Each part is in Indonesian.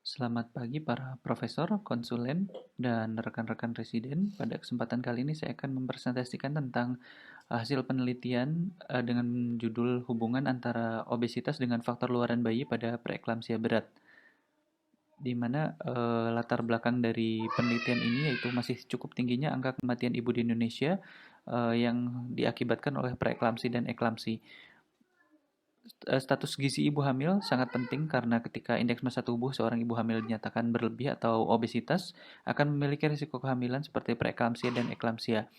Selamat pagi para profesor, konsulen, dan rekan-rekan residen. Pada kesempatan kali ini saya akan mempresentasikan tentang hasil penelitian dengan judul hubungan antara obesitas dengan faktor luaran bayi pada preeklamsia berat. Di mana latar belakang dari penelitian ini yaitu masih cukup tingginya angka kematian ibu di Indonesia yang diakibatkan oleh preeklamsi dan eklamsi. Status gizi ibu hamil sangat penting karena ketika indeks massa tubuh seorang ibu hamil dinyatakan berlebih atau obesitas, akan memiliki risiko kehamilan seperti preeklamsia dan eklamsia.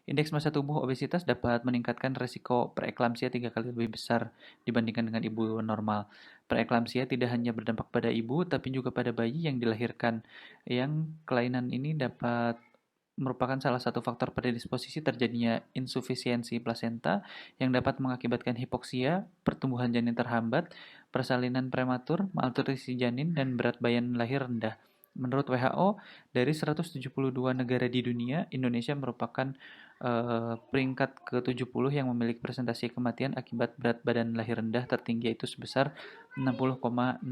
Indeks massa tubuh obesitas dapat meningkatkan risiko preeklamsia 3 kali lebih besar dibandingkan dengan ibu normal. Preeklamsia tidak hanya berdampak pada ibu, tapi juga pada bayi yang dilahirkan, yang kelainan ini dapat merupakan salah satu faktor predisposisi terjadinya insufisiensi plasenta yang dapat mengakibatkan hipoksia, pertumbuhan janin terhambat, persalinan prematur, malnutrisi janin, dan berat bayi lahir rendah. Menurut WHO, dari 172 negara di dunia, Indonesia merupakan peringkat ke-70 yang memiliki presentasi kematian akibat berat badan lahir rendah tertinggi, yaitu sebesar 10,69%.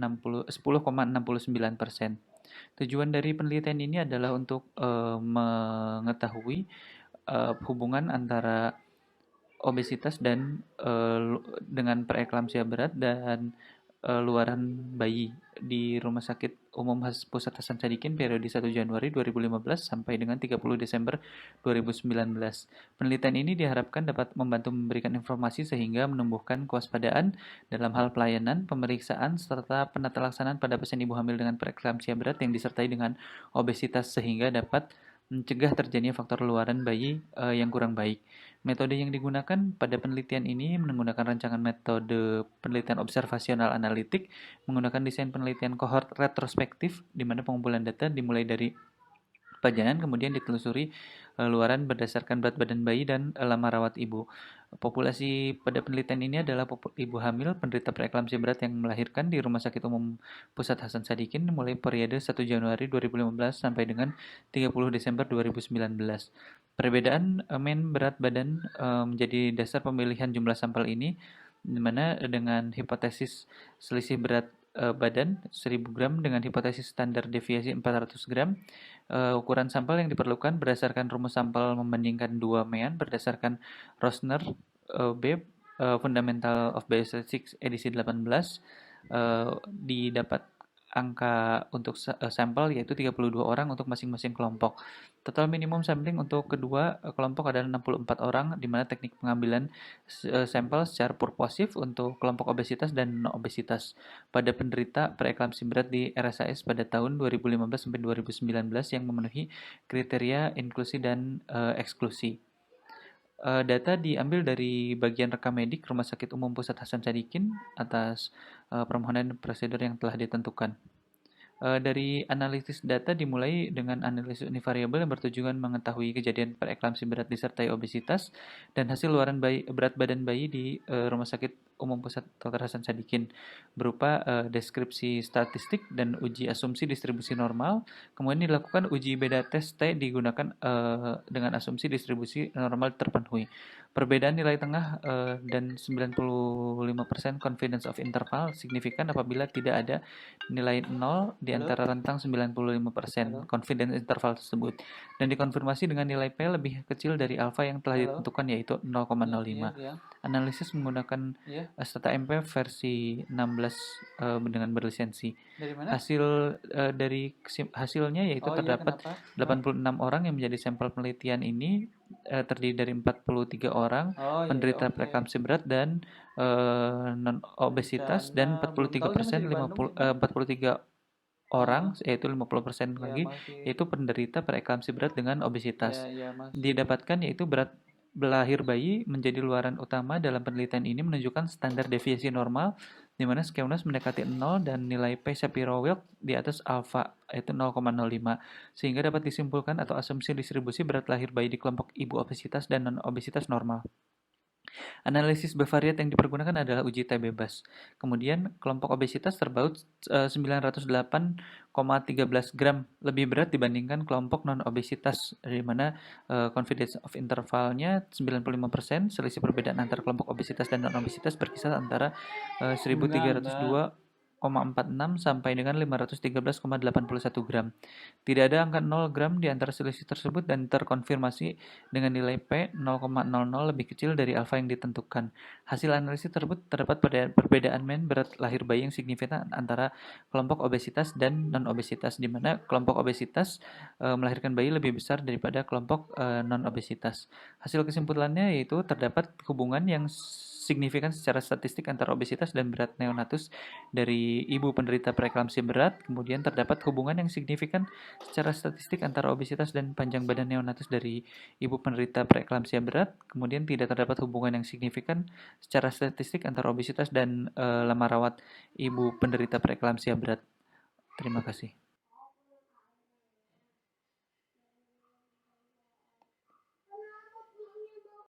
Tujuan dari penelitian ini adalah untuk mengetahui hubungan antara obesitas dan dengan preeklamsia berat dan luaran bayi di Rumah Sakit Umum Pusat Hasan Sadikin periode 1 Januari 2015 sampai dengan 30 Desember 2019. Penelitian ini diharapkan dapat membantu memberikan informasi sehingga menumbuhkan kewaspadaan dalam hal pelayanan, pemeriksaan, serta penata laksanaan pada pasien ibu hamil dengan preeklamsia berat yang disertai dengan obesitas sehingga dapat mencegah terjadinya faktor luaran bayi yang kurang baik. Metode yang digunakan pada penelitian ini menggunakan rancangan metode penelitian observasional analitik, menggunakan desain penelitian kohort retrospektif, di mana pengumpulan data dimulai dari pajanan kemudian ditelusuri luaran berdasarkan berat badan bayi dan lama rawat ibu. Populasi pada penelitian ini adalah ibu hamil penderita preeklamsia berat yang melahirkan di Rumah Sakit Umum Pusat Hasan Sadikin mulai periode 1 Januari 2015 sampai dengan 30 Desember 2019. Perbedaan berat badan menjadi dasar pemilihan jumlah sampel ini, di mana dengan hipotesis selisih berat badan 1000 gram dengan hipotesis standar deviasi 400 gram. Ukuran sampel yang diperlukan berdasarkan rumus sampel membandingkan dua mean berdasarkan Rosner B. Fundamental of Biostatistics edisi 18. Didapat angka untuk sampel yaitu 32 orang untuk masing-masing kelompok. Total minimum sampling untuk kedua kelompok adalah 64 orang, di mana teknik pengambilan sampel secara purposif untuk kelompok obesitas dan non-obesitas pada penderita preeklamsi berat di RSAS pada tahun 2015 sampai 2019 yang memenuhi kriteria inklusi dan eksklusi. Data diambil dari bagian rekam medik Rumah Sakit Umum Pusat Hasan Sadikin atas permohonan prosedur yang telah ditentukan. Dari analisis data dimulai dengan analisis univariabel yang bertujuan mengetahui kejadian preeklamsi berat disertai obesitas dan hasil luaran berat badan bayi di Rumah Sakit Umum Pusat Dr. Hasan Sadikin berupa deskripsi statistik dan uji asumsi distribusi normal. Kemudian dilakukan uji beda tes T digunakan dengan asumsi distribusi normal terpenuhi. Perbedaan nilai tengah dan 95% confidence of interval signifikan apabila tidak ada nilai 0 di antara rentang 95% confidence interval tersebut dan dikonfirmasi dengan nilai P lebih kecil dari alfa yang telah ditentukan yaitu 0,05. Analisis menggunakan StatMP versi 16 dengan berlisensi. Hasilnya yaitu terdapat 86 orang yang menjadi sampel penelitian ini terdiri dari 43 orang penderita preeklamsi berat dan non obesitas dan 43% 43 orang yaitu 50% lagi yaitu penderita preeklamsi berat dengan obesitas. Didapatkan yaitu berat lahir bayi menjadi luaran utama dalam penelitian ini menunjukkan standar deviasi normal di mana skewness mendekati 0 dan nilai P Shapiro-Wilk di atas alfa yaitu 0,05 sehingga dapat disimpulkan atau asumsi distribusi berat lahir bayi di kelompok ibu obesitas dan non-obesitas normal. Analisis bivariat yang dipergunakan adalah uji T bebas. Kemudian kelompok obesitas terbaut 908,13 gram lebih berat dibandingkan kelompok non-obesitas, di mana confidence of intervalnya 95%, selisih perbedaan antara kelompok obesitas dan non-obesitas berkisar antara 1302 513,46 sampai dengan 513,81 gram. Tidak ada angka 0 gram di antara selisih tersebut dan terkonfirmasi dengan nilai P 0,00 lebih kecil dari alfa yang ditentukan. Hasil analisis tersebut terdapat pada perbedaan berat lahir bayi yang signifikan antara kelompok obesitas dan non-obesitas, di mana kelompok obesitas melahirkan bayi lebih besar daripada kelompok non-obesitas. Hasil kesimpulannya yaitu terdapat hubungan yang signifikan secara statistik antara obesitas dan berat neonatus dari ibu penderita preeklamsia berat. Kemudian terdapat hubungan yang signifikan secara statistik antara obesitas dan panjang badan neonatus dari ibu penderita preeklamsia berat. Kemudian tidak terdapat hubungan yang signifikan secara statistik antara obesitas dan lama rawat ibu penderita preeklamsia berat. Terima kasih.